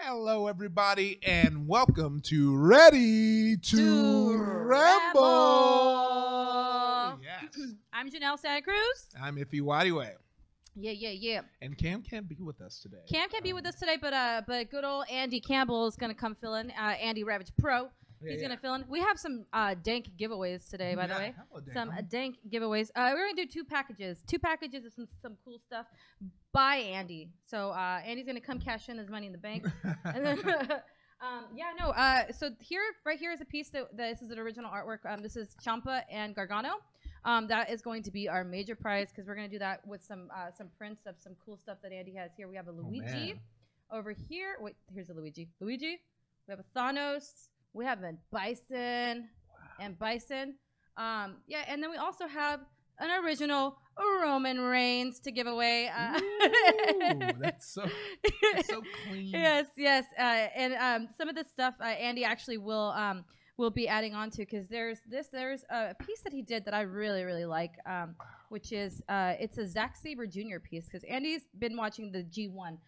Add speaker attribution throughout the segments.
Speaker 1: Hello, everybody, and welcome to Ready to Ramble. Yes.
Speaker 2: I'm Janel Santa Cruz.
Speaker 1: I'm Ify and
Speaker 2: Yeah.
Speaker 1: And Cam can't be with us today.
Speaker 2: Cam can't be with us today, but good old Andy Campbell is going to come fill in. Andy Ravage Pro. He's going to fill in. We have some dank giveaways today, by the way. Some dank giveaways. We're going to do two packages of some cool stuff by Andy. So Andy's going to come cash in his money in the bank. And then, so right here is a piece that this is an original artwork. This is Champa and Gargano. That is going to be our major prize because we're going to do that with some prints of some cool stuff that Andy has here. We have a Luigi over here. Wait, here's a Luigi. We have a Thanos. We have a Bison and Bison. And then we also have an original Roman Reigns to give away.
Speaker 1: Ooh, that's so clean.
Speaker 2: Yes. And some of this stuff Andy actually will be adding on to because there's a piece that he did that I really like, which is it's a Zack Sabre Jr. piece because Andy's been watching the G1.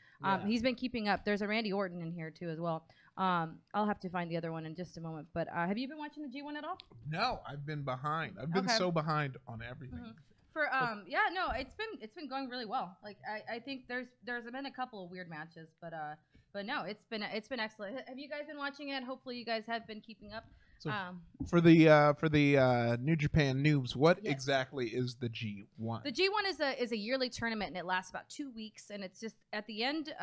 Speaker 2: He's been keeping up. There's a Randy Orton in here too as well. I'll have to find the other one in just a moment. But have you been watching the G1 at all?
Speaker 1: No, I've been behind. I've been so behind on everything.
Speaker 2: It's been going really well. Like I think there's been a couple of weird matches, but no, it's been excellent. Have you guys been watching it? Hopefully you guys have been keeping up.
Speaker 1: So for the New Japan noobs, what exactly is the G1? The
Speaker 2: G1 is a yearly tournament, and it lasts about 2 weeks. And it's just at the end,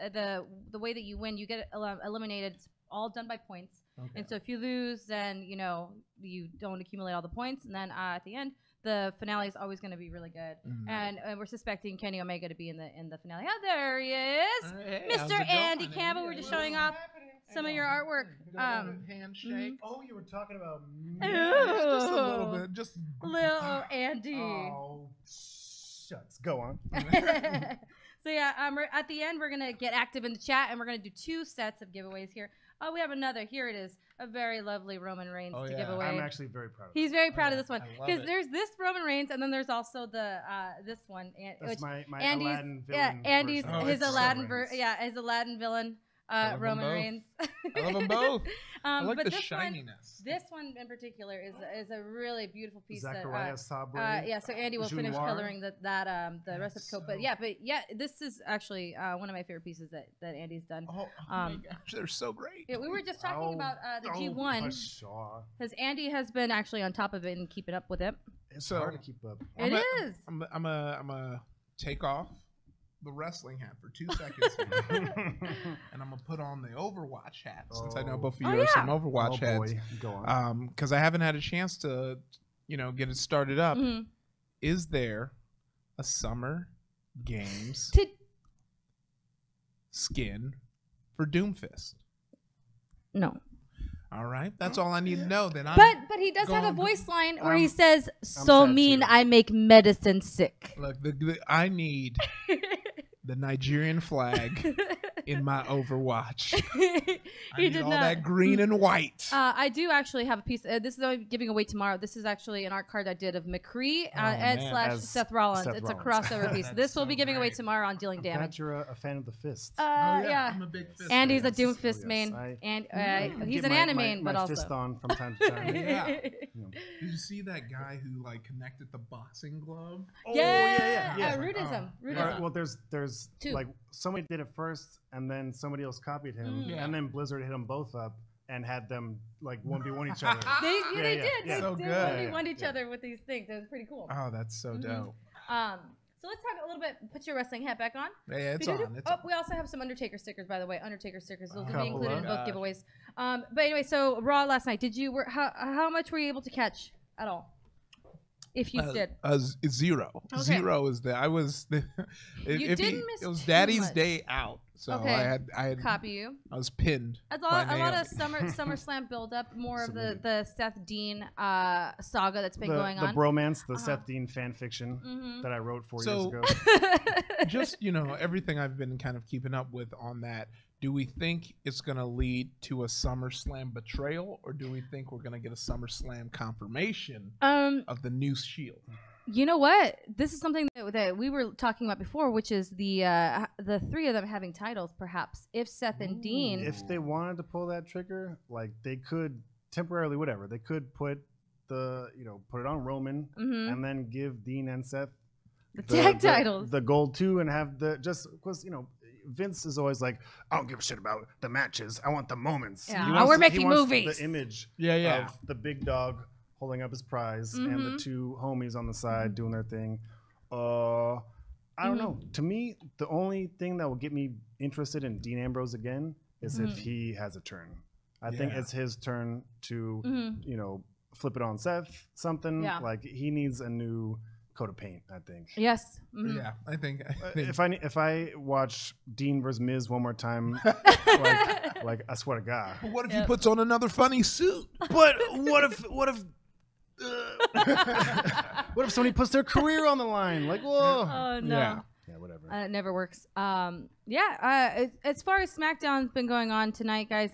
Speaker 2: the way that you win, you get eliminated. It's all done by points. Okay. And so if you lose, then you don't accumulate all the points. And then at the end, the finale is always going to be really good. Mm-hmm. And we're suspecting Kenny Omega to be in the finale. Oh, there he is, Mr. Andy Campbell. We're just showing off some of your artwork.
Speaker 1: Handshake.
Speaker 3: Mm-hmm. Oh, you were talking about me.
Speaker 1: Just a little bit. Just
Speaker 2: little Andy.
Speaker 3: Oh, shucks. Go on.
Speaker 2: So at the end, we're gonna get active in the chat, and we're gonna do 2 sets of giveaways here. Oh, we have another. Here it is. A very lovely Roman Reigns to give away.
Speaker 3: I'm actually very proud of it.
Speaker 2: He's very proud of this one because there's this Roman Reigns, and then there's also the this one.
Speaker 3: That's my
Speaker 2: Andy's,
Speaker 3: Aladdin villain.
Speaker 2: Andy's his Aladdin his Aladdin villain. Roman Reigns.
Speaker 1: I love them both. I like
Speaker 2: but
Speaker 1: the shininess.
Speaker 2: This one in particular is a really beautiful piece.
Speaker 3: Zachariah Sabri.
Speaker 2: So Andy will finish coloring the rest of the coat. But this is actually one of my favorite pieces that Andy's done.
Speaker 1: Oh my gosh, they're so great.
Speaker 2: Yeah, we were just talking about the G1 because Andy has been actually on top of it and keeping up with it.
Speaker 3: It's hard to keep up.
Speaker 2: It is.
Speaker 1: I'm a take off the wrestling hat for 2 seconds and I'm gonna put on the Overwatch hat since I know both of you are some Overwatch heads.
Speaker 3: Go on.
Speaker 1: Because I haven't had a chance to get it started up. Mm-hmm. Is there a Summer Games skin for Doomfist?
Speaker 2: No.
Speaker 1: All right, that's all I need to know. Then
Speaker 2: but he does have a voice line where he says, "So mean, I make medicine sick."
Speaker 1: Look, I need the Nigerian flag in my Overwatch. I need all that green and white.
Speaker 2: I do actually have a piece. This is giving away tomorrow. This is actually an art card I did of McCree / Seth Rollins. It's a crossover piece. This will be giving away tomorrow on Dealing Damage.
Speaker 3: I'm glad you're a fan of the fist.
Speaker 1: I'm a big fist.
Speaker 2: Andy's a Doomfist main, and he's an anime, but also
Speaker 3: fist on from time to time.
Speaker 1: Did you see that guy who connected the boxing glove?
Speaker 2: Yeah. Rudism.
Speaker 3: Well, there's 2. Like somebody did it first, and then somebody else copied him, and then Blizzard hit them both up and had them 1v1 each other.
Speaker 2: They did.
Speaker 1: So
Speaker 2: they
Speaker 1: good.
Speaker 2: 1v1 each other with these things. It was pretty cool.
Speaker 1: Oh, that's so dope.
Speaker 2: So let's talk a little bit. Put your wrestling hat back on.
Speaker 1: Yeah, it's on.
Speaker 2: We also have some Undertaker stickers, by the way. Undertaker stickers. Those will be included in both giveaways. But anyway, so Raw last night. How much were you able to catch at all? If you did.
Speaker 1: 0.
Speaker 2: Okay.
Speaker 1: 0 is the. I was.
Speaker 2: You didn't miss.
Speaker 1: It was Daddy's day out, so I had.
Speaker 2: Copy you.
Speaker 1: I was pinned.
Speaker 2: A lot of SummerSlam build up. More of the Seth Dean saga that's been going on.
Speaker 3: The bromance, the Seth Dean fan fiction that I wrote 4 years ago.
Speaker 1: Just everything I've been kind of keeping up with on that. Do we think it's going to lead to a SummerSlam betrayal, or do we think we're going to get a SummerSlam confirmation of the new Shield?
Speaker 2: You know what? This is something that we were talking about before, which is the three of them having titles, perhaps. If Seth and Dean...
Speaker 3: If they wanted to pull that trigger, like, they could temporarily, whatever, they could put it on Roman and then give Dean and Seth
Speaker 2: the tag titles.
Speaker 3: The gold too, and have because, Vince is always like, I don't give a shit about the matches. I want the moments.
Speaker 2: Yeah. We're making movies.
Speaker 3: The image
Speaker 1: of
Speaker 3: the big dog holding up his prize and the two homies on the side doing their thing. I don't know. To me, the only thing that will get me interested in Dean Ambrose again is if he has a turn. I think it's his turn to, flip it on Seth, something.
Speaker 2: Yeah.
Speaker 3: Like, he needs a new coat of paint, I think.
Speaker 2: Yes.
Speaker 1: Yeah, I think.
Speaker 3: If I watch Dean versus Miz one more time, like I swear to God.
Speaker 1: But what if he puts on another funny suit?
Speaker 3: But what if what if somebody puts their career on the line? Like, whoa.
Speaker 2: Oh no.
Speaker 3: Yeah, whatever.
Speaker 2: It never works. As far as SmackDown's been going on tonight, guys,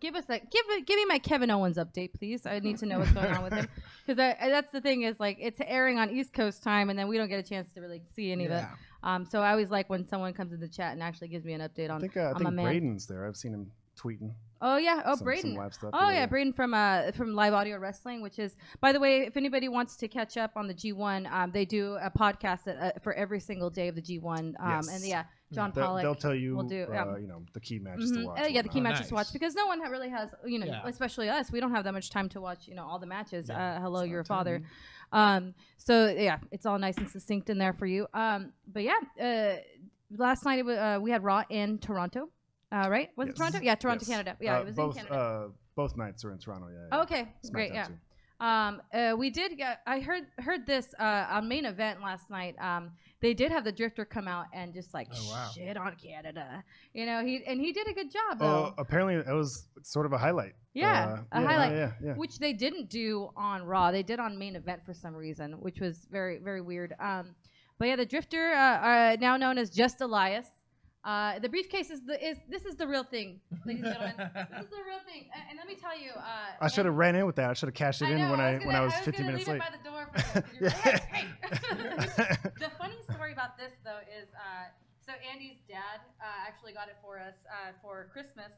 Speaker 2: give me my Kevin Owens update, please. I need to know what's going on with him, because that's the thing is, like, it's airing on East Coast time, and then we don't get a chance to really see any of it. So I always like when someone comes in the chat and actually gives me an update on.
Speaker 3: I think Braden's there. I've seen him tweeting.
Speaker 2: Oh yeah,
Speaker 3: Some
Speaker 2: Braden.
Speaker 3: live stuff
Speaker 2: Braden from Live Audio Wrestling, which is, by the way, if anybody wants to catch up on the G1, they do a podcast for every single day of the G1. And John Pollock.
Speaker 3: They'll tell you,
Speaker 2: the
Speaker 3: key matches to watch.
Speaker 2: The key matches to watch, because no one really has, especially us, we don't have that much time to watch, all the matches. Hello, your father. It's all nice and succinct in there for you. Last night we had Raw in Toronto. Right? Was it Toronto? Yeah, Toronto, Canada. Yeah, it was in Canada.
Speaker 3: Both nights are in Toronto.
Speaker 2: Okay, great. Yeah. We did get. I heard this on main event last night. They did have the Drifter come out and just shit on Canada. He did a good job though.
Speaker 3: Apparently it was sort of a highlight.
Speaker 2: A highlight, which they didn't do on Raw. They did on main event for some reason, which was very, very weird. The Drifter, now known as Just Elias. The briefcase is the real thing, ladies and gentlemen. This is the real thing, and let me tell you.
Speaker 3: I should have ran in with that. I should have cashed it in when I was 15 minutes late.
Speaker 2: I was going to leave it by the door. The funny story about this though is, so Andy's dad actually got it for us for Christmas.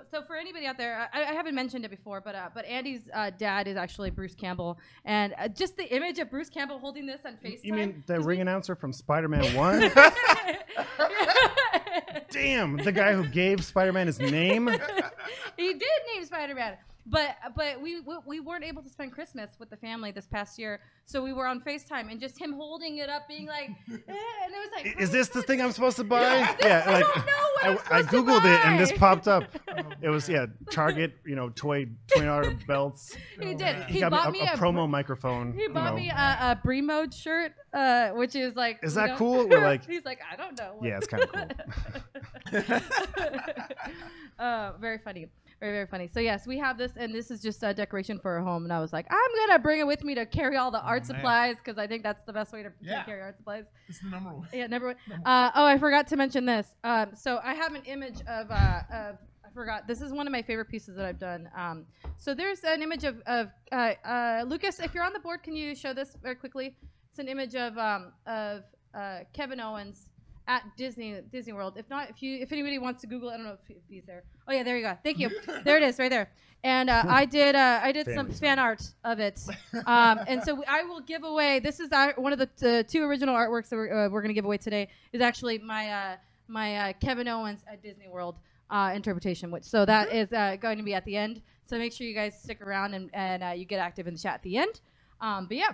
Speaker 2: So for anybody out there, I haven't mentioned it before, but Andy's dad is actually Bruce Campbell, and just the image of Bruce Campbell holding this on FaceTime.
Speaker 3: You mean the ring announcer from Spider-Man 1? Damn, the guy who gave Spider-Man his name.
Speaker 2: He did name Spider-Man. But we weren't able to spend Christmas with the family this past year, so we were on FaceTime and just him holding it up, being like, and it was like,
Speaker 3: "Is this the thing I'm supposed to buy?"
Speaker 2: I don't know what
Speaker 3: I googled it and this popped up. It was Target, toy $20 belts.
Speaker 2: He did.
Speaker 3: He got me a promo microphone.
Speaker 2: He bought me a Brie Mode shirt, which is like.
Speaker 3: Is that cool? We're like.
Speaker 2: He's like, I don't know.
Speaker 3: Yeah, it's kind of
Speaker 2: cool. Very funny. Very, very funny. So yes, we have this, and this is just a decoration for our home. And I was like, I'm gonna bring it with me to carry all the art supplies, because I think that's the best way to carry art supplies.
Speaker 1: It's the number one.
Speaker 2: Yeah, number one. I forgot to mention this. So I have an image of I forgot. This is one of my favorite pieces that I've done. So there's an image of Lucas. If you're on the board, can you show this very quickly? It's an image of Kevin Owens at Disney World. If not, if anybody wants to Google it, I don't know if he's there. Oh yeah, there you go. Thank you. There it is, right there. And I did some fan art of it. And so I will give away. This is one of the two original artworks that we're going to give away today. Is actually my Kevin Owens at Disney World interpretation. So that is going to be at the end. So make sure you guys stick around and you get active in the chat at the end. But yeah.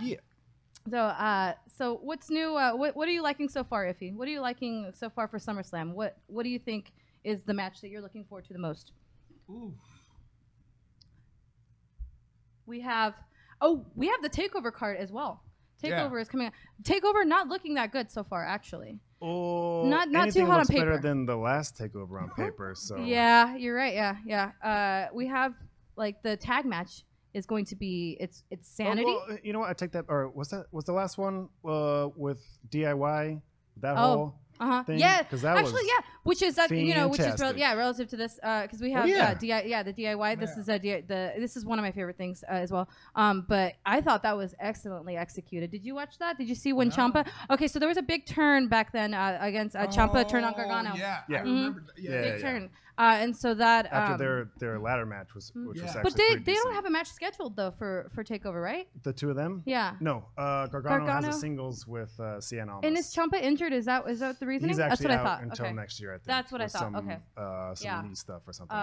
Speaker 2: So what's new? What are you liking so far, Ify? What are you liking so far for SummerSlam? What do you think is the match that you're looking forward to the most?
Speaker 1: Ooh.
Speaker 2: We have the Takeover card as well. Takeover is coming out. Takeover not looking that good so far, actually.
Speaker 3: Oh,
Speaker 2: not too hot on paper.
Speaker 3: Better than the last Takeover on paper. So
Speaker 2: yeah, you're right. Yeah. We have the tag match. Is going to be it's Sanity.
Speaker 3: Well, you know what? I take that. Or was the last one with DIY that whole? thing?
Speaker 2: Yeah,
Speaker 3: because that
Speaker 2: actually,
Speaker 3: was
Speaker 2: which is which is
Speaker 3: fantastic.
Speaker 2: relative to this because we have the DIY. This is this is one of my favorite things as well. But I thought that was excellently executed. Did you watch that? Did you see when Ciampa? Okay, so there was a big turn back then against Ciampa turned on Gargano.
Speaker 1: Yeah, I remember.
Speaker 2: Big turn. And so that
Speaker 3: after their ladder match was which was actually
Speaker 2: but
Speaker 3: pretty
Speaker 2: they
Speaker 3: decent.
Speaker 2: don't have a match scheduled though for Takeover, right?
Speaker 3: The two of them?
Speaker 2: Yeah.
Speaker 3: No, Gargano has a singles with Cien Almas.
Speaker 2: And is Ciampa injured? Is that the reasoning?
Speaker 3: He's actually
Speaker 2: That's what
Speaker 3: out
Speaker 2: I thought.
Speaker 3: until next year, I think.
Speaker 2: That's what I thought.
Speaker 3: Some knee stuff or something.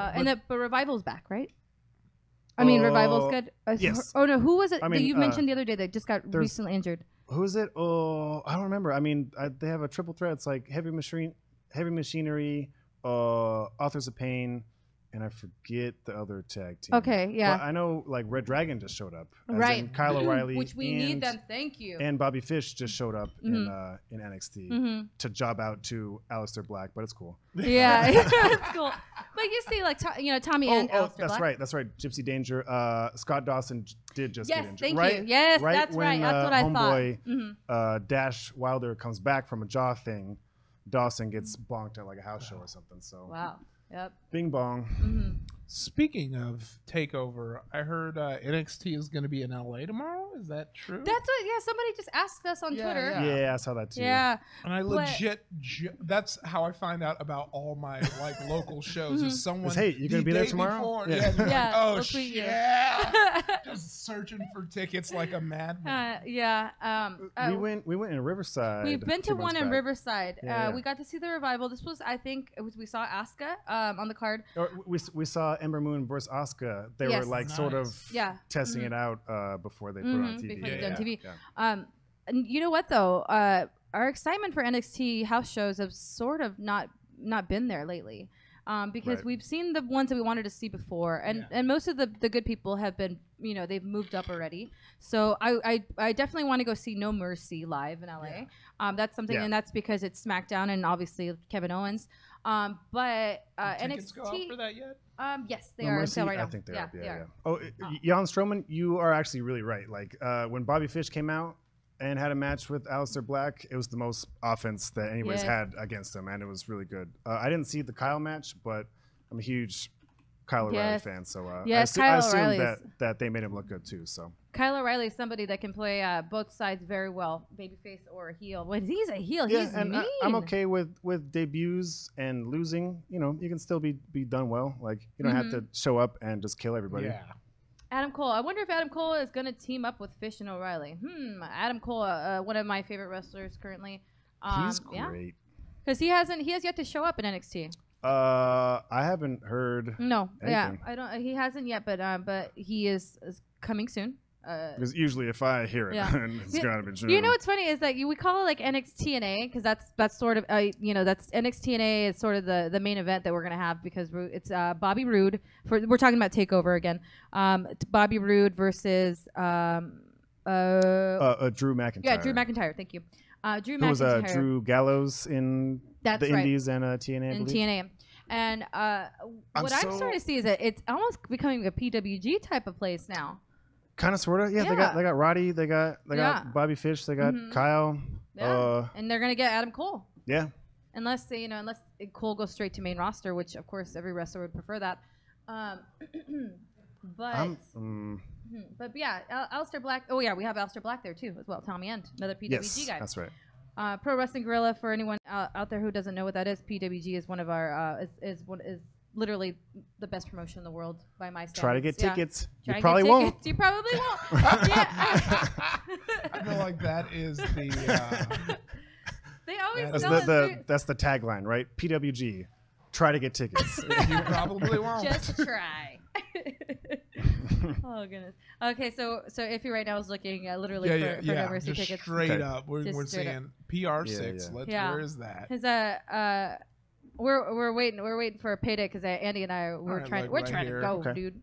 Speaker 2: But Revival's back, right? I mean, Revival's good.
Speaker 3: Yes.
Speaker 2: Oh no, who was it
Speaker 3: I
Speaker 2: that
Speaker 3: mean,
Speaker 2: you mentioned the other day that just got recently injured?
Speaker 3: Who is it? Oh, I don't remember. I mean, they have a triple threat. It's like Heavy Machinery, Authors of Pain, and I forget the other tag team.
Speaker 2: Okay, yeah.
Speaker 3: But I know like Red Dragon just showed up.
Speaker 2: Right.
Speaker 3: Kyle O'Reilly.
Speaker 2: Which we need them. Thank you.
Speaker 3: And Bobby Fish just showed up in NXT to job out to Aleister Black, but it's cool.
Speaker 2: Yeah, it's cool. But you see, like Tommy and Aleister
Speaker 3: that's
Speaker 2: Black.
Speaker 3: right. That's right. Gypsy Danger. Scott Dawson did just get injured.
Speaker 2: Thank
Speaker 3: right?
Speaker 2: you. Yes,
Speaker 3: right
Speaker 2: that's
Speaker 3: when,
Speaker 2: right. That's what I
Speaker 3: thought. Dash Wilder comes back from a jaw thing, Dawson gets bonked at like a house show or something. So
Speaker 2: wow. Yep.
Speaker 3: Bing bong.
Speaker 1: Speaking of Takeover, I heard NXT is going to be in LA tomorrow. Is that true?
Speaker 2: That's what. Yeah, somebody just asked us on Twitter.
Speaker 3: Yeah, I saw that too.
Speaker 2: Yeah.
Speaker 1: And I legit, that's how I find out about all my like local shows. Is someone
Speaker 3: hey, you gonna be there tomorrow?
Speaker 1: Yeah.
Speaker 2: Yeah.
Speaker 1: Oh
Speaker 2: we'll tweet
Speaker 1: shit!
Speaker 2: you.
Speaker 1: Just searching for tickets like a madman.
Speaker 3: We went in Riverside.
Speaker 2: We've been to one in Riverside.
Speaker 3: Yeah.
Speaker 2: We got to see the Revival. This was, I think, we saw Asuka on the card.
Speaker 3: We saw Ember Moon versus Asuka. They were like sort of testing it out before they put it on TV.
Speaker 2: Before they did on TV.
Speaker 3: Yeah.
Speaker 2: And you know what though? Our excitement for NXT house shows have sort of not been there lately. Because we've seen the ones that we wanted to see before, and most of the good people have been, they've moved up already. So I definitely want to go see No Mercy live in LA. That's something, and that's because it's SmackDown and obviously Kevin Owens. But
Speaker 1: tickets
Speaker 2: NXT
Speaker 1: go out for that yet?
Speaker 2: Yes, they are on sale right now.
Speaker 3: I think they are.
Speaker 2: They are.
Speaker 3: Oh, Jan Strowman, you are actually really right. Like when Bobby Fish came out and had a match with Aleister Black, it was the most offense that anybody's had against him, and it was really good. I didn't see the Kyle match, but I'm a huge Kyle O'Reilly fan, so I assume that they made him look good too. So
Speaker 2: Kyle O'Reilly is somebody that can play both sides very well, babyface or heel. When he's a heel, he's mean.
Speaker 3: I'm okay with debuts and losing. You can still be done well. Like you don't have to show up and just kill everybody.
Speaker 1: Yeah.
Speaker 2: Adam Cole. I wonder if Adam Cole is going to team up with Fish and O'Reilly. Adam Cole, one of my favorite wrestlers currently.
Speaker 3: He's great.
Speaker 2: Because he has yet to show up in NXT.
Speaker 3: I haven't heard.
Speaker 2: No,
Speaker 3: anything.
Speaker 2: I don't. He hasn't yet, but he is coming soon.
Speaker 3: Because usually if I hear it, it's gotta be true.
Speaker 2: You know what's funny is that we call it like NXT&A because that's sort of that's NXT&A is sort of the main event that we're gonna have because it's Bobby Roode we're talking about Takeover again. Bobby Roode versus
Speaker 3: Drew McIntyre.
Speaker 2: Yeah, Drew McIntyre. Thank you. Drew McIntyre.
Speaker 3: Who was Drew Gallows in the Indies and TNA.
Speaker 2: And TNA. And what I'm starting to see is that it's almost becoming a PWG type of place now.
Speaker 3: Kind of, sort of, yeah. They got Roddy, they got Bobby Fish, they got Kyle,
Speaker 2: and they're gonna get Adam Cole.
Speaker 3: Yeah.
Speaker 2: Unless Cole goes straight to main roster, which of course every wrestler would prefer that. But yeah, Aleister Black. Oh yeah, we have Aleister Black there too as well. Tommy End, another PWG guy.
Speaker 3: That's right.
Speaker 2: Pro Wrestling Guerrilla. For anyone out there who doesn't know what that is, PWG is one of our is literally the best promotion in the world by my standards.
Speaker 3: Try to get tickets.
Speaker 2: You
Speaker 3: probably won't.
Speaker 2: You probably won't.
Speaker 1: I feel like that is the.
Speaker 2: They always
Speaker 3: that's the tagline, right? PWG. Try to get tickets.
Speaker 1: You probably won't.
Speaker 2: Just try. Oh goodness. Okay, so Ify right now is looking literally for No Mercy tickets.
Speaker 1: Straight up, we're saying PR6. Where is that?
Speaker 2: His we're waiting for a payday because Andy and I we're trying to go, dude.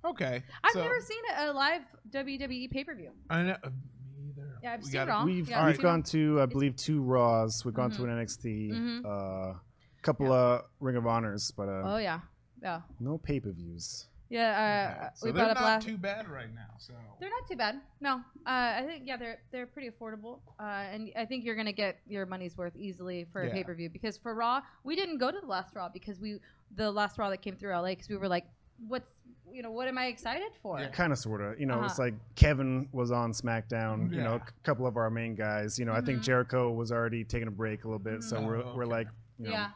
Speaker 1: Okay.
Speaker 2: I've never seen a live WWE pay-per-view.
Speaker 1: I know. Me either.
Speaker 2: Yeah, I've seen it all.
Speaker 3: We've gone to I believe 2 Raws. We've gone to an NXT, couple of Ring of Honors, but
Speaker 2: oh yeah.
Speaker 3: no pay-per-views.
Speaker 2: Yeah,
Speaker 1: So
Speaker 2: we
Speaker 1: they're
Speaker 2: brought up
Speaker 1: not too bad right now. So
Speaker 2: they're not too bad. No, I think they're pretty affordable, and I think you're gonna get your money's worth easily for a pay-per-view, because for Raw we didn't go to the last Raw because the last Raw that came through LA, because we were like, what am I excited for?
Speaker 3: Yeah. Kind of, sort of. It's like Kevin was on SmackDown. A couple of our main guys. I think Jericho was already taking a break a little bit, so we're like,
Speaker 2: yeah.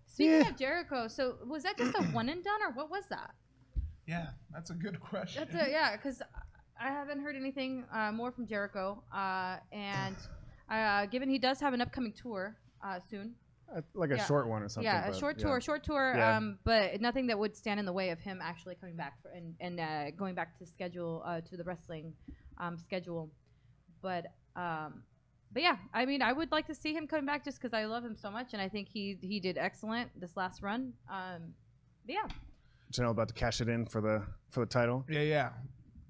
Speaker 2: Speaking of Jericho, so was that just a one and done, or what was that?
Speaker 1: Yeah, that's a good question.
Speaker 2: Because I haven't heard anything more from Jericho, and given he does have an upcoming tour soon.
Speaker 3: Like a short one or something.
Speaker 2: Yeah, a short tour, but nothing that would stand in the way of him actually coming back and going back to schedule to the wrestling schedule. But yeah, I mean, I would like to see him coming back just because I love him so much, and I think he did excellent this last run. Yeah.
Speaker 3: Janelle about to cash it in for the title.
Speaker 1: Yeah.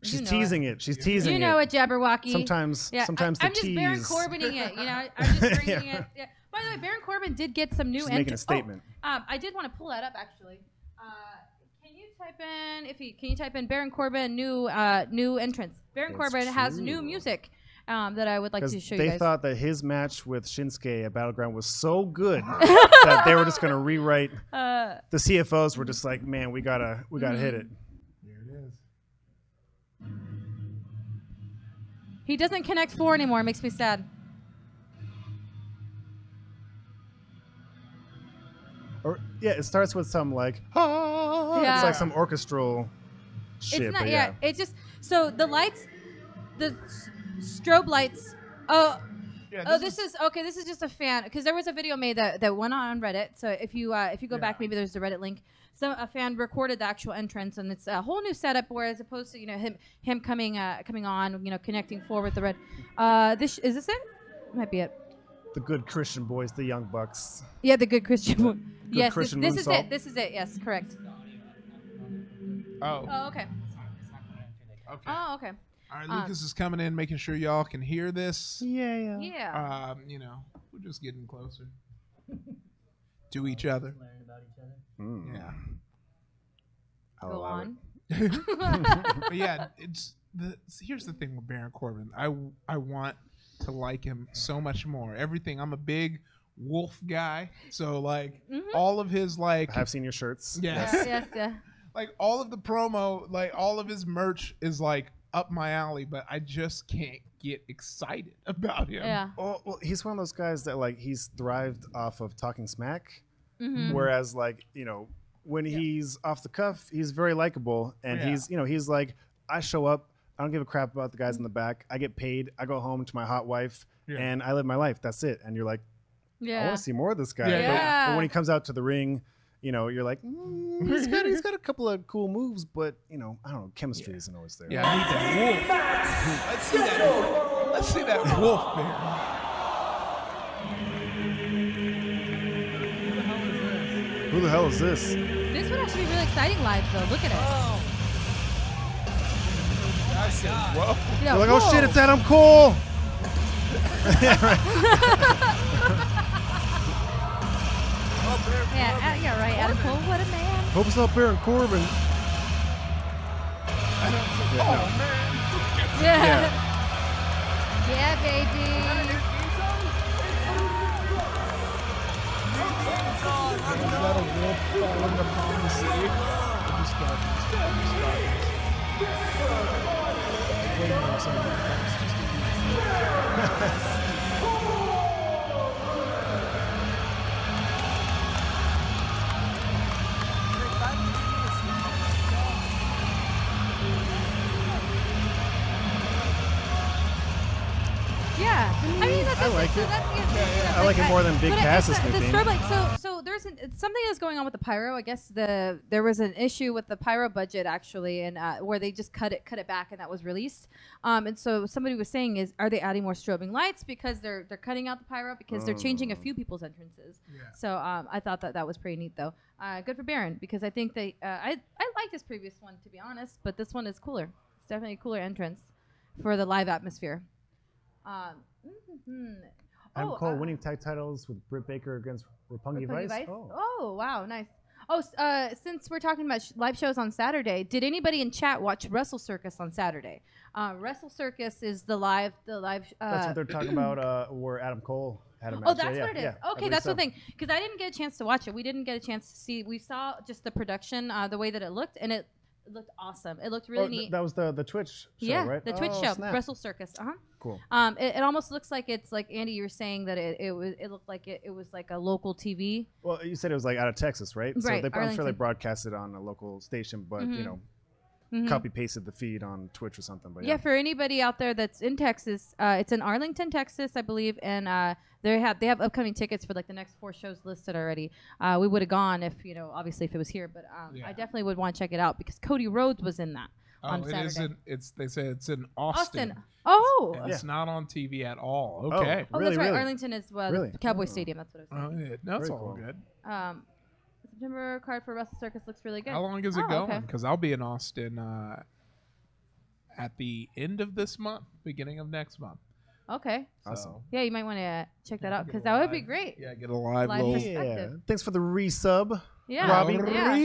Speaker 3: She's teasing it. She's teasing it.
Speaker 2: You know it, Jabberwocky.
Speaker 3: Sometimes the tease.
Speaker 2: I'm just Baron Corbining it. I'm just bringing it. Yeah. By the way, Baron Corbin did get some new.
Speaker 3: She's making a statement.
Speaker 2: I did want to pull that up actually. Can you type in Baron Corbin new entrance? Baron Corbin has new music that I would like to show you guys.
Speaker 3: They thought that his match with Shinsuke at Battleground was so good that they were just going to rewrite. The CFOs were just like, man, we gotta hit it.
Speaker 1: Here it is.
Speaker 2: He doesn't connect 4 anymore. It makes me sad.
Speaker 3: Or it starts with some like, it's like some orchestral shit.
Speaker 2: It's not.
Speaker 3: But
Speaker 2: It just the lights, the strobe lights. This is just a fan, because there was a video made that went on Reddit. So if you go back, maybe there's the Reddit link. So a fan recorded the actual entrance, and it's a whole new setup. Where as opposed to him coming on, connecting 4 with the red. Is this it? Might be it.
Speaker 3: The good Christian boys, the Young Bucks.
Speaker 2: Yeah, the good Christian boys. Yes, this is it. This is it. Yes, correct.
Speaker 1: Oh,
Speaker 2: okay.
Speaker 1: Okay.
Speaker 2: Oh, okay.
Speaker 1: All right, Lucas is coming in, making sure y'all can hear this.
Speaker 2: Yeah.
Speaker 1: We're just getting closer to each other.
Speaker 4: Learn about each other.
Speaker 1: Yeah.
Speaker 2: Go on.
Speaker 1: But yeah, here's the thing with Baron Corbin. I want to like him so much more. Everything. I'm a big wolf guy, so like all of his like.
Speaker 3: I've seen your shirts.
Speaker 1: Yes.
Speaker 2: Yeah.
Speaker 1: Like all of the promo, like all of his merch is like up my alley, but I just can't get excited about him.
Speaker 2: Yeah.
Speaker 3: Well, he's one of those guys that like he's thrived off of talking smack,
Speaker 2: Mm-hmm.
Speaker 3: whereas like when he's off the cuff, he's very likable, and he's like, I show up. I don't give a crap about the guys in the back. I get paid. I go home to my hot wife, and I live my life. That's it. And you're like, I want to see more of this guy.
Speaker 2: Yeah.
Speaker 3: But when he comes out to the ring, you're like, he's got a couple of cool moves, but I don't know, chemistry isn't always there.
Speaker 1: Yeah, I need that wolf. Let's see that wolf, Baron.
Speaker 3: Who the hell is this?
Speaker 2: This would actually be really exciting live, though. Look at it.
Speaker 1: I said, whoa.
Speaker 3: You're like, oh shit, it's Adam Cole. Yeah, right.
Speaker 2: Yeah, right. Adam Cole, what a man.
Speaker 3: Hope it's not Baron Corbin.
Speaker 2: Yeah. Yeah, baby.
Speaker 1: Is that a wolf falling upon the city? Or just darkness? Wait, no, sorry. That's just a
Speaker 2: Yeah, I mean
Speaker 3: I like it.
Speaker 2: I
Speaker 3: I like it more than Big Cass's new
Speaker 2: the
Speaker 3: theme.
Speaker 2: strobe light. So there's something that's going on with the pyro. I guess there was an issue with the pyro budget actually, and where they just cut it back, and that was released. And so somebody was saying are they adding more strobing lights because they're cutting out the pyro because they're changing a few people's entrances.
Speaker 1: Yeah.
Speaker 2: So I thought that was pretty neat though. Good for Baron, because I think I liked his previous one, to be honest, but this one is cooler. It's definitely a cooler entrance for the live atmosphere.
Speaker 3: Adam Cole winning tag titles with Britt Baker against Roppongi Vice.
Speaker 2: Oh, wow, nice. Since we're talking about live shows on Saturday, did anybody in chat watch Wrestle Circus on Saturday? Wrestle Circus is the live.
Speaker 3: That's what they're talking about. Where Adam Cole had a match.
Speaker 2: Oh, that's what it is.
Speaker 3: Yeah,
Speaker 2: Okay, that's the thing. Because I didn't get a chance to watch it. We didn't get a chance to see. We saw just the production, the way that it looked, and it looked awesome. It looked really neat.
Speaker 3: That was the Twitch show, right?
Speaker 2: The Twitch show,
Speaker 3: snap.
Speaker 2: Wrestle Circus.
Speaker 3: Cool.
Speaker 2: It almost looks like it's like Andy, you were saying that it looked like it was like a local TV.
Speaker 3: Well, you said it was like out of Texas, right?
Speaker 2: Right.
Speaker 3: So I'm sure they broadcast it on a local station, but copy pasted the feed on Twitch or something. But
Speaker 2: yeah, for anybody out there that's in Texas, it's in Arlington, Texas, I believe, and they have upcoming tickets for like the next 4 shows listed already. We would have gone if obviously if it was here, but I definitely would want to check it out because Cody Rhodes was in that. On Saturday.
Speaker 1: They say it's in Austin.
Speaker 2: Oh,
Speaker 1: and it's not on TV at all. Okay.
Speaker 2: Oh,
Speaker 3: really,
Speaker 2: that's right.
Speaker 3: really?
Speaker 2: Arlington is the Cowboy Stadium. That's what I was saying.
Speaker 1: That's
Speaker 3: Very
Speaker 1: all
Speaker 3: cool.
Speaker 1: good.
Speaker 2: September card for Wrestle Circus looks really good.
Speaker 1: How long is it going? Because I'll be in Austin at the end of this month, beginning of next month.
Speaker 2: Okay.
Speaker 3: Awesome.
Speaker 2: Yeah, you might want to check that out because that would be great.
Speaker 1: Yeah, get a live
Speaker 2: little
Speaker 3: Yeah. Thanks for the resub.
Speaker 2: Yeah.
Speaker 3: Robbie.
Speaker 2: Yeah.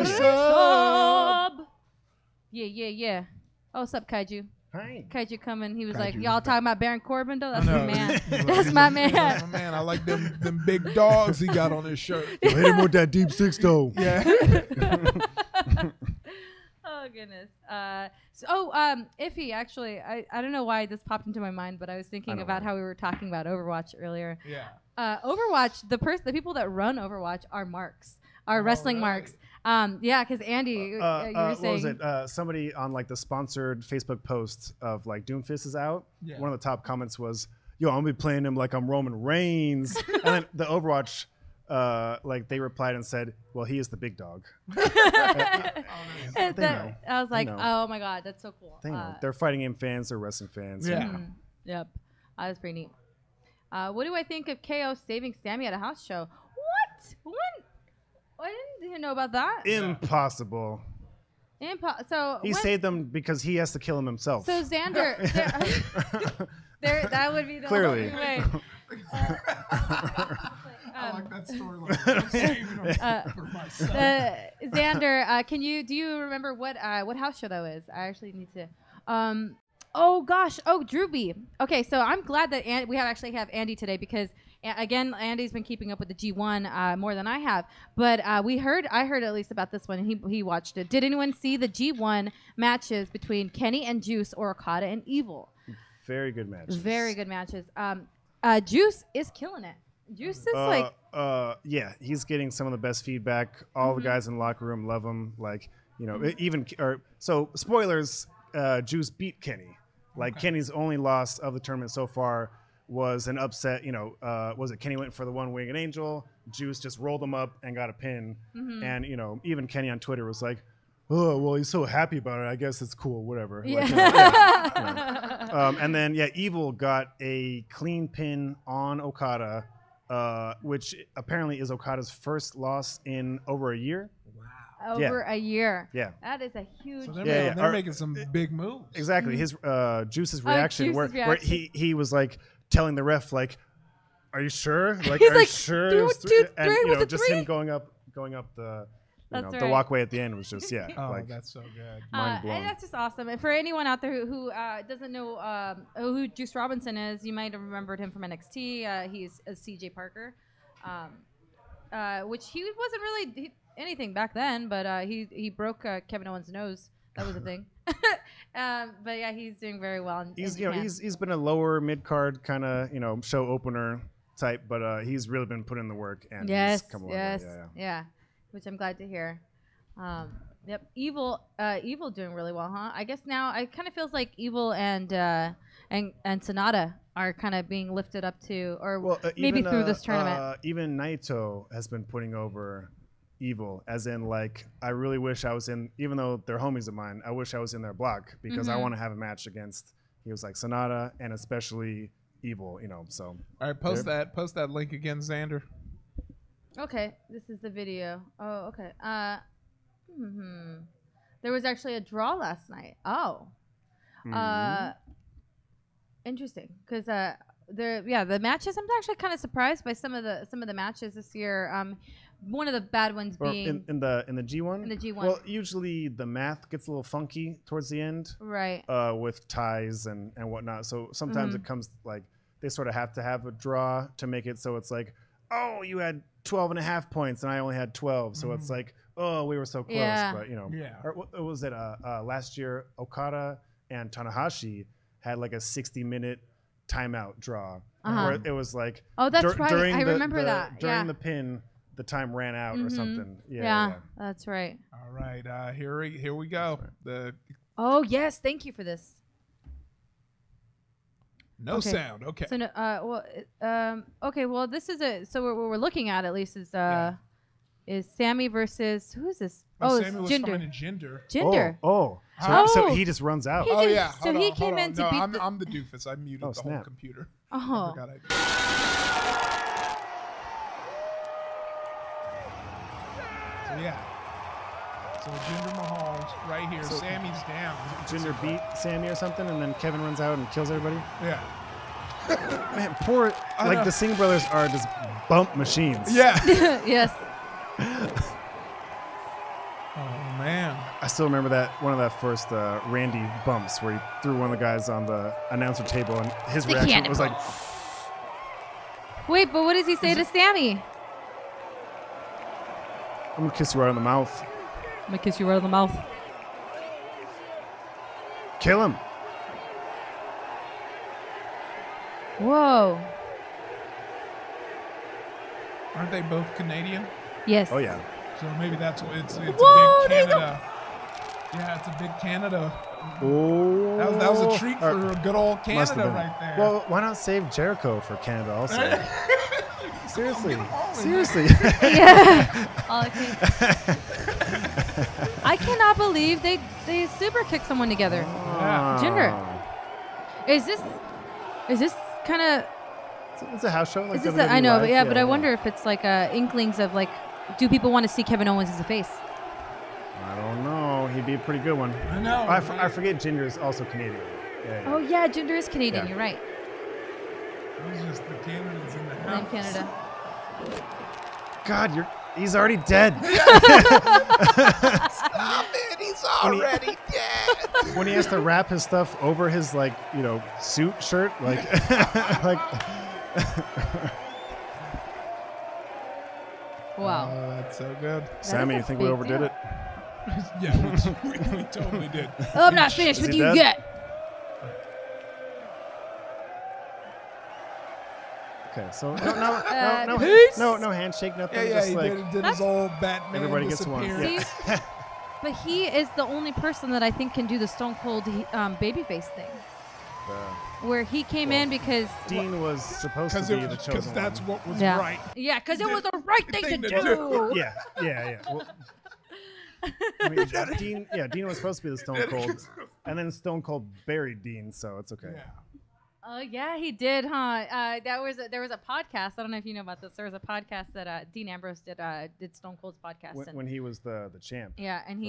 Speaker 1: Resub.
Speaker 2: Yeah. Oh, what's up, Kaiju?
Speaker 3: Hi.
Speaker 2: Kaiju coming. He was
Speaker 1: Kaiju's
Speaker 2: like, y'all
Speaker 1: back.
Speaker 2: talking about Baron Corbin, though? That's
Speaker 1: I
Speaker 2: my
Speaker 1: know.
Speaker 2: man.
Speaker 1: That's
Speaker 2: That's my man.
Speaker 1: That's my man. I like them big dogs he got on his shirt.
Speaker 3: Hit him with that deep six though.
Speaker 1: Yeah.
Speaker 2: Oh, goodness. Ify, actually, I don't know why this popped into my mind, but I was thinking about how we were talking about Overwatch earlier.
Speaker 1: Yeah.
Speaker 2: Overwatch, the people that run Overwatch are marks, are wrestling marks. Yeah, because Andy, you were saying.
Speaker 3: What was it? Somebody on like the sponsored Facebook post of like Doomfist is out.
Speaker 1: Yeah.
Speaker 3: One of the top comments was, "Yo, I'm gonna be playing him like I'm Roman Reigns." And then the Overwatch, like they replied and said, "Well, he is the big dog."
Speaker 2: I was like, oh my god, that's so cool.
Speaker 3: They know. They're fighting game fans. They're wrestling fans.
Speaker 1: Yeah.
Speaker 2: Yep. That's pretty neat. What do I think of KO saving Sammy at a house show? What? I didn't know about that.
Speaker 3: Impossible.
Speaker 2: So
Speaker 3: He saved them because he has to kill him himself.
Speaker 2: So Xander, that would be the
Speaker 3: Clearly.
Speaker 2: only way.
Speaker 1: I like that storyline. I'm saving them for myself.
Speaker 2: Xander, do you remember what house show that was? I actually need to. Oh gosh. Oh, Drewby. Okay, so I'm glad that we have Andy today because again, Andy's been keeping up with the G1 more than I have. But I heard at least about this one, and he watched it. Did anyone see the G1 matches between Kenny and Juice or Okada and Evil?
Speaker 3: Very good matches.
Speaker 2: Very good matches. Juice is killing it. Juice is
Speaker 3: yeah, he's getting some of the best feedback. All the guys in the locker room love him. Like, so spoilers, Juice beat Kenny. Like Kenny's only loss of the tournament so far was an upset. Was it Kenny went for the one-winged angel? Juice just rolled him up and got a pin. And even Kenny on Twitter was like, "Oh, well, he's so happy about it. I guess it's cool. Whatever."
Speaker 2: Yeah.
Speaker 3: And then Evil got a clean pin on Okada, which apparently is Okada's first loss in over a year.
Speaker 2: Over a year.
Speaker 3: Yeah.
Speaker 2: That is a huge.
Speaker 1: So they're making some big moves.
Speaker 3: Exactly. His Juice's reaction,
Speaker 2: Juice's
Speaker 3: where he was like telling the ref like, "Are you sure? Like,
Speaker 2: He's
Speaker 3: are
Speaker 2: like,
Speaker 3: you sure?"
Speaker 2: "2, 2,
Speaker 3: And
Speaker 2: 3, was it
Speaker 3: just
Speaker 2: 3?"
Speaker 3: him going up the
Speaker 2: That's
Speaker 3: the
Speaker 2: right.
Speaker 3: walkway at the end was just
Speaker 1: That's so good.
Speaker 3: mind blown.
Speaker 2: And that's just awesome. And for anyone out there who doesn't know who Juice Robinson is, you might have remembered him from NXT. He's a CJ Parker, which he wasn't really anything back then, but he broke Kevin Owens' nose. That was a thing. But yeah, he's doing very well.
Speaker 3: He's been a lower mid card kind of show opener type, but he's really been putting in the work and he's come a long way.
Speaker 2: Yeah, which I'm glad to hear. Yep, Evil doing really well, huh? I guess now it kind of feels like Evil and Sonata are kind of being lifted up to, or maybe
Speaker 3: even,
Speaker 2: through this tournament.
Speaker 3: Even Naito has been putting over Evil, as in like I really wish I was in, even though they're homies of mine, I wish I was in their block because I want to have a match against. He was like Sonata and especially Evil, So
Speaker 1: all right, post that link again, Xander.
Speaker 2: Okay, this is the video. Oh, okay. There was actually a draw last night. Oh, interesting. Because the matches. I'm actually kind of surprised by some of the matches this year. one of the bad ones
Speaker 3: Or
Speaker 2: being
Speaker 3: in the G1.
Speaker 2: in the G1.
Speaker 3: Well, usually the math gets a little funky towards the end.
Speaker 2: Right.
Speaker 3: With ties and whatnot. So sometimes it comes like they sort of have to have a draw to make it so it's like, oh, you had 12.5 points and I only had 12. So it's like, oh, we were so close.
Speaker 2: Yeah.
Speaker 3: But,
Speaker 1: Yeah.
Speaker 3: or what was it? Last year, Okada and Tanahashi had like a 60-minute timeout draw. Where it was like,
Speaker 2: oh, that's right.
Speaker 3: During
Speaker 2: I remember that.
Speaker 3: During the pin, the time ran out or something.
Speaker 2: Yeah, that's right.
Speaker 1: All right, here we go.
Speaker 2: Oh yes, thank you for this.
Speaker 1: No sound. Okay.
Speaker 2: So okay. Well, this is so what we're looking at least is Sammy versus who is this?
Speaker 1: Sammy was
Speaker 2: Jinder.
Speaker 1: finding Jinder.
Speaker 2: Jinder.
Speaker 3: So he just runs out.
Speaker 1: Oh yeah.
Speaker 2: So he came in to beat.
Speaker 1: I'm the doofus. I muted the whole computer.
Speaker 2: Oh.
Speaker 1: I forgot I did. So yeah. So Jinder Mahal's right here.
Speaker 3: So
Speaker 1: Sammy's down.
Speaker 3: Jinder beat Sammy or something, and then Kevin runs out and kills everybody.
Speaker 1: Yeah.
Speaker 3: Man, poor the Singh brothers are just bump machines.
Speaker 1: Yeah.
Speaker 2: Yes.
Speaker 1: Oh man.
Speaker 3: I still remember that one of that first Randy bumps where he threw one of the guys on the announcer table, and his reaction was like,
Speaker 2: wait, but what does he say to Sammy?
Speaker 3: I'm gonna kiss you right on the mouth.
Speaker 2: I'm gonna kiss you right on the mouth.
Speaker 3: Kill him.
Speaker 2: Whoa.
Speaker 1: Aren't they both Canadian?
Speaker 2: Yes.
Speaker 3: Oh yeah.
Speaker 1: So maybe that's what it's
Speaker 2: Whoa,
Speaker 1: a big Canada. Yeah, it's a big Canada.
Speaker 3: Oh.
Speaker 1: That was a treat for good old Canada right there.
Speaker 3: Well, why not save Jericho for Canada also? Seriously.
Speaker 2: Yeah. I cannot believe they super kicked someone together.
Speaker 1: Yeah.
Speaker 2: Jinder. Is this kind of?
Speaker 3: It's a house show. Like
Speaker 2: I know, but but I wonder if it's like inklings of like, do people want to see Kevin Owens as a face?
Speaker 3: I don't know. He'd be a pretty good one.
Speaker 1: I know.
Speaker 3: I forget Jinder is also Canadian. Yeah.
Speaker 2: Oh yeah, Jinder is Canadian.
Speaker 3: Yeah.
Speaker 2: You're right.
Speaker 1: It was just the Canadians in the
Speaker 2: I'm
Speaker 1: house.
Speaker 2: Canada.
Speaker 3: God, he's already dead.
Speaker 1: Stop it! He's already dead.
Speaker 3: When he has to wrap his stuff over his suit shirt,
Speaker 2: Wow.
Speaker 1: That's so good.
Speaker 3: Sammy, you think we overdid it?
Speaker 1: Yeah, we totally did.
Speaker 2: Oh, I'm not finished
Speaker 3: Is
Speaker 2: with
Speaker 3: he
Speaker 2: you
Speaker 3: dead?
Speaker 2: yet.
Speaker 3: Okay, so no handshake, nothing.
Speaker 1: Yeah,
Speaker 3: just
Speaker 1: he did his old Batman.
Speaker 3: everybody gets one.
Speaker 1: disappearance.
Speaker 3: Yeah.
Speaker 2: But he is the only person that I think can do the Stone Cold babyface thing, where he came in because
Speaker 3: Dean was supposed to be the chosen
Speaker 1: Because that's
Speaker 3: one.
Speaker 1: what was
Speaker 2: Yeah.
Speaker 1: right.
Speaker 2: Yeah, because it was the right thing to do.
Speaker 3: Yeah. Well, I mean, Dean was supposed to be the Stone Cold, and then Stone Cold buried Dean, so it's okay.
Speaker 1: Yeah.
Speaker 2: Oh yeah, he did, huh? There was a podcast. I don't know if you know about this. There was a podcast that Dean Ambrose did Stone Cold's podcast
Speaker 3: When he was the champ.
Speaker 2: Yeah, and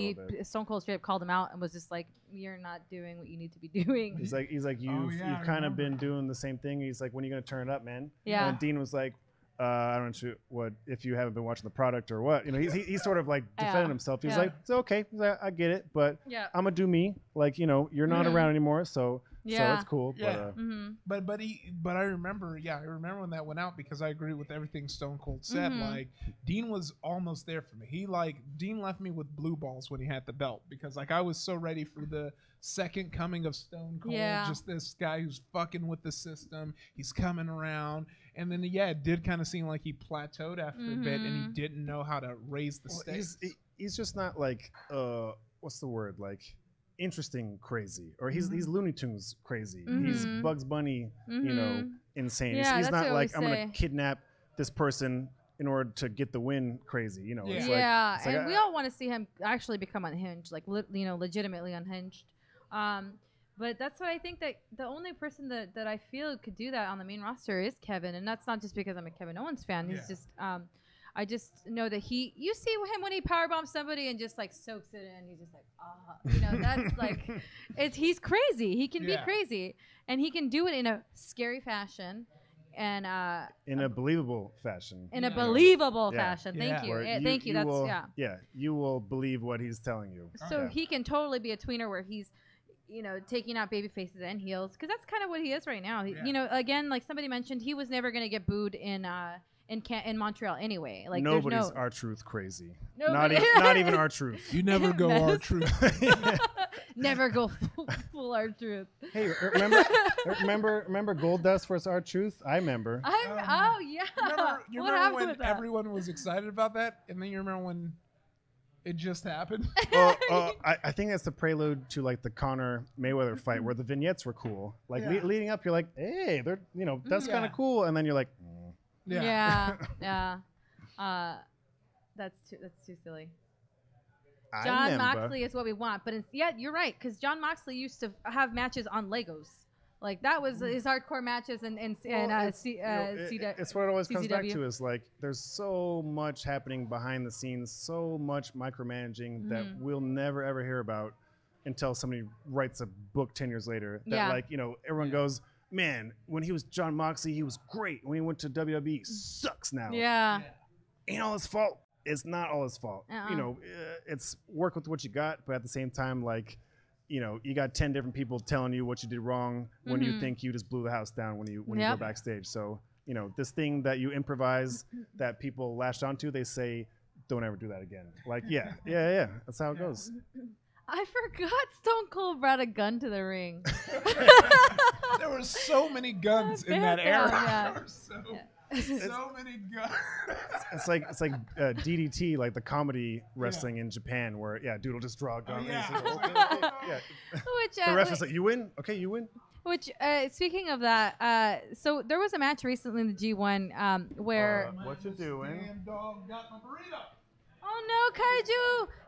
Speaker 2: Stone Cold straight up called him out and was just like, "You're not doing what you need to be doing."
Speaker 3: He's like you've kind of been doing the same thing. He's like, when are you gonna turn it up, man?
Speaker 2: Yeah.
Speaker 3: And Dean was like, I don't know what if you haven't been watching the product or what. He's sort of like defending himself. He's like, it's okay. He's like, I get it, but I'm gonna do me. Like, you're not around anymore, so it's cool.
Speaker 1: Yeah.
Speaker 3: But,
Speaker 1: But I remember, when that went out because I agree with everything Stone Cold said. Like, Dean was almost there for me. Dean left me with blue balls when he had the belt because I was so ready for the second coming of Stone Cold.
Speaker 2: Yeah.
Speaker 1: Just this guy who's fucking with the system. He's coming around. And then, it did kind of seem like he plateaued after a bit and he didn't know how to raise the stakes.
Speaker 3: He's just not like, what's the word? Like, interesting crazy. Or he's Looney Tunes crazy. He's Bugs Bunny, insane.
Speaker 2: Yeah,
Speaker 3: he's not like, I'm
Speaker 2: say.
Speaker 3: going to kidnap this person in order to get the win crazy. It's
Speaker 2: and we all want to see him actually become unhinged, like, legitimately unhinged. But that's what I think that the only person that I feel could do that on the main roster is Kevin. And that's not just because I'm a Kevin Owens fan. He's just, I just know that you see him when he powerbombs somebody and just like soaks it in. He's just like, that's like, he's crazy. He can be crazy and he can do it in a scary fashion. and
Speaker 3: in a believable fashion.
Speaker 2: in a believable
Speaker 3: Yeah.
Speaker 2: fashion. Thank you.
Speaker 3: Where
Speaker 2: Thank you. That's
Speaker 3: will,
Speaker 2: yeah.
Speaker 3: you will believe what he's telling you.
Speaker 2: So he can totally be a tweener where he's, taking out baby faces and heels, because that's kind of what he is right now. Again, like somebody mentioned, he was never going to get booed in Montreal anyway. Like
Speaker 3: nobody's R-Truth crazy.
Speaker 2: Nobody
Speaker 3: Not even R-Truth.
Speaker 1: You never go R-Truth.
Speaker 2: Never go full R-Truth.
Speaker 3: Hey, remember Goldust versus R-Truth? I remember.
Speaker 2: Oh yeah.
Speaker 1: You
Speaker 2: What
Speaker 1: remember
Speaker 2: happened
Speaker 1: when
Speaker 2: with that?
Speaker 1: everyone was excited about that, and then you remember when it just happened?
Speaker 3: I think that's the prelude to like the Conor Mayweather fight, where the vignettes were cool. Like leading up, you're like, hey, they're that's kind of cool, and then you're like,
Speaker 2: yeah. That's too silly. John Moxley is what we want, but you're right, because John Moxley used to have matches on Legos. Like that was his hardcore matches, and
Speaker 3: it's what it always comes back to is like there's so much happening behind the scenes, so much micromanaging that we'll never ever hear about until somebody writes a book 10 years later. That everyone goes, man, when he was John Moxley, he was great. When he went to WWE, sucks now.
Speaker 2: Yeah.
Speaker 3: Ain't all his fault. It's not all his fault. It's work with what you got, but at the same time, like, you got 10 different people telling you what you did wrong when you think you just blew the house down when you go backstage. So, this thing that you improvise that people latched onto, they say, don't ever do that again. Like, yeah. That's how it goes.
Speaker 2: I forgot Stone Cold brought a gun to the ring.
Speaker 1: There were so many guns in that era.
Speaker 2: Yeah.
Speaker 1: So many guns.
Speaker 3: It's like DDT, like the comedy wrestling in Japan, where dude will just draw a gun.
Speaker 2: Which
Speaker 3: the ref is like, you win? Okay, you win.
Speaker 2: Which, speaking of that, so there was a match recently in the G1 where.
Speaker 3: What you doing?
Speaker 1: Damn dog got my burrito.
Speaker 2: Oh no,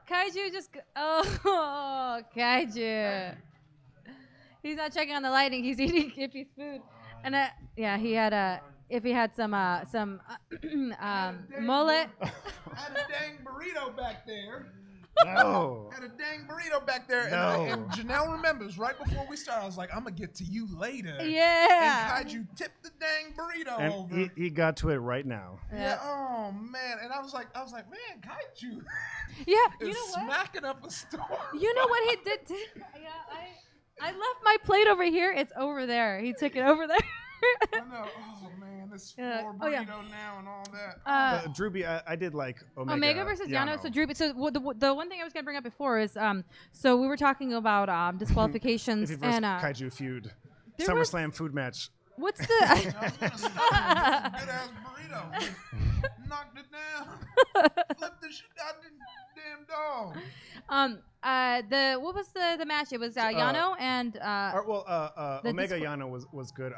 Speaker 2: Kaiju just. Oh, Kaiju. He's not checking on the lighting. He's eating Ify's food, and he had Ify had some mullet.
Speaker 1: Had a dang burrito back there.
Speaker 3: No.
Speaker 1: Had a dang burrito back there.
Speaker 3: No.
Speaker 1: And Janelle remembers right before we started, I was like, I'm going to get to you later.
Speaker 2: Yeah.
Speaker 1: And Kaiju tipped the dang burrito
Speaker 3: And
Speaker 1: over.
Speaker 3: he got to it right now.
Speaker 1: Yeah. Oh, man. And I was like, man, Kaiju.
Speaker 2: Yeah.
Speaker 1: is
Speaker 2: You know what?
Speaker 1: smacking up a storm.
Speaker 2: You know what he did? I left my plate over here. It's over there. He took it over there.
Speaker 1: I know. Oh, man. This floor burrito now and all that.
Speaker 3: Drewby, I did like
Speaker 2: Omega versus Yano. So Drew, so the one thing I was gonna bring up before is so we were talking about disqualifications and
Speaker 3: Kaiju feud, SummerSlam food match.
Speaker 2: What's the?
Speaker 1: I was gonna stop this good ass burrito. Knocked it down. Flipped the shit out the damn dog.
Speaker 3: What
Speaker 2: was the match? It was Yano and
Speaker 3: Omega Yano was good.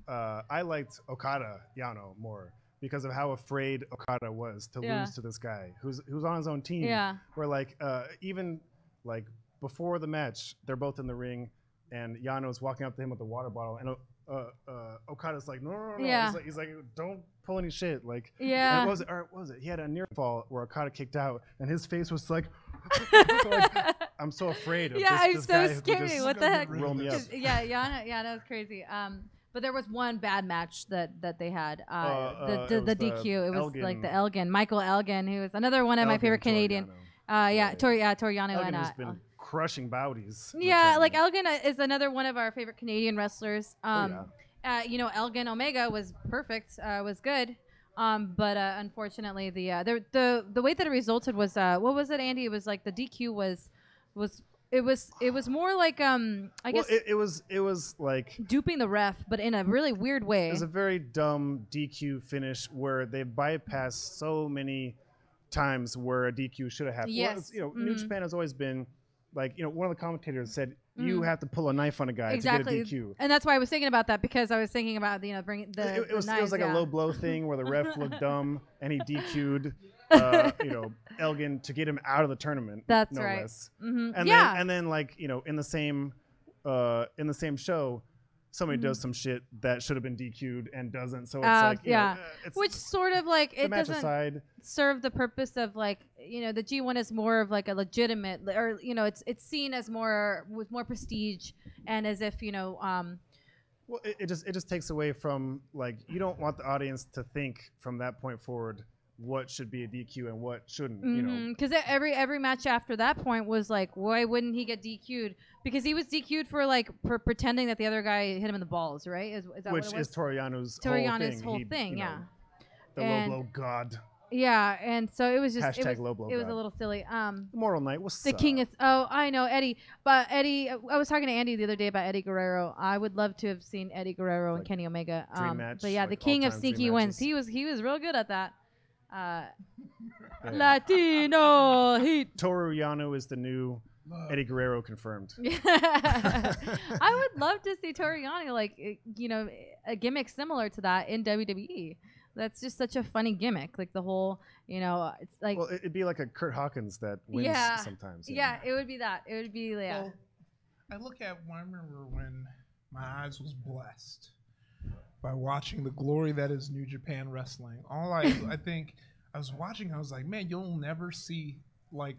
Speaker 3: I liked Okada Yano more because of how afraid Okada was to lose to this guy who's on his own team.
Speaker 2: Yeah.
Speaker 3: Where even before the match, they're both in the ring, and Yano's walking up to him with the water bottle, and Okada's like, no.
Speaker 2: Yeah.
Speaker 3: He's like, don't pull any shit. Like,
Speaker 2: yeah.
Speaker 3: And what was it? He had a near fall where Okada kicked out, and his face was like, I'm so afraid of this guy who
Speaker 2: scared.
Speaker 3: just
Speaker 2: What the heck?
Speaker 3: roll me up.
Speaker 2: Yeah, Yano was crazy. But there was one bad match that they had. The DQ. It was
Speaker 3: Elgin.
Speaker 2: like the Elgin, Michael Elgin, who was another one of my favorite Canadian. Toriano
Speaker 3: Elgin
Speaker 2: and
Speaker 3: has been crushing bowdies.
Speaker 2: Yeah, like Elgin is another one of our favorite Canadian wrestlers. Elgin Omega was perfect, was good. But unfortunately, the way that it resulted was what was it, Andy? It was like the DQ was more like I guess
Speaker 3: it was like
Speaker 2: duping the ref, but in a really weird way.
Speaker 3: It was a very dumb DQ finish where they bypassed so many times where a DQ should have happened.
Speaker 2: Yes.
Speaker 3: New Japan has always been like, one of the commentators said you have to pull a knife on a guy to get a DQ.
Speaker 2: And that's why I was thinking about that, because I was thinking about bringing the
Speaker 3: it was like a low blow thing where the ref looked dumb and he DQ'd Elgin to get him out of the tournament.
Speaker 2: That's
Speaker 3: no
Speaker 2: right.
Speaker 3: less.
Speaker 2: Mm-hmm.
Speaker 3: And then in the same show, somebody does some shit that should have been DQ'd and doesn't. So it's
Speaker 2: which sort of like it doesn't
Speaker 3: aside.
Speaker 2: serve the purpose of the G1 is more of like a legitimate, or it's seen as more with more prestige, and as if
Speaker 3: Well, it just takes away from, like, you don't want the audience to think from that point forward what should be a DQ and what shouldn't. You know,
Speaker 2: because every match after that point was like, why wouldn't he get DQ'd? Because he was DQ'd for like pretending that the other guy hit him in the balls, right? Is that
Speaker 3: which
Speaker 2: what it was?
Speaker 3: is Toriano's
Speaker 2: whole thing, yeah.
Speaker 3: The low blow god.
Speaker 2: Yeah, and so it was just
Speaker 3: Hashtag low blow
Speaker 2: it was
Speaker 3: god.
Speaker 2: a little silly.
Speaker 3: Moral Night, what's
Speaker 2: the
Speaker 3: up?
Speaker 2: king is. Oh, I know Eddie, but Eddie. I was talking to Andy the other day about Eddie Guerrero. I would love to have seen Eddie Guerrero and Kenny Omega.
Speaker 3: Dream match,
Speaker 2: but yeah,
Speaker 3: like
Speaker 2: the king of
Speaker 3: all-time
Speaker 2: sneaky
Speaker 3: dream
Speaker 2: wins.
Speaker 3: matches.
Speaker 2: He was real good at that.
Speaker 3: Yeah.
Speaker 2: Latino heat.
Speaker 3: Toru Yano is the new Eddie Guerrero confirmed.
Speaker 2: I would love to see Toru Yano, like, a gimmick similar to that in WWE. That's just such a funny gimmick. Like the whole, it's like.
Speaker 3: Well, it'd be like a Kurt Hawkins that wins sometimes.
Speaker 2: Yeah, it would be that. It would be, yeah.
Speaker 1: Well, I remember when my eyes was blessed by watching the glory that is New Japan Wrestling. I think I was watching, I was like, man, you'll never see like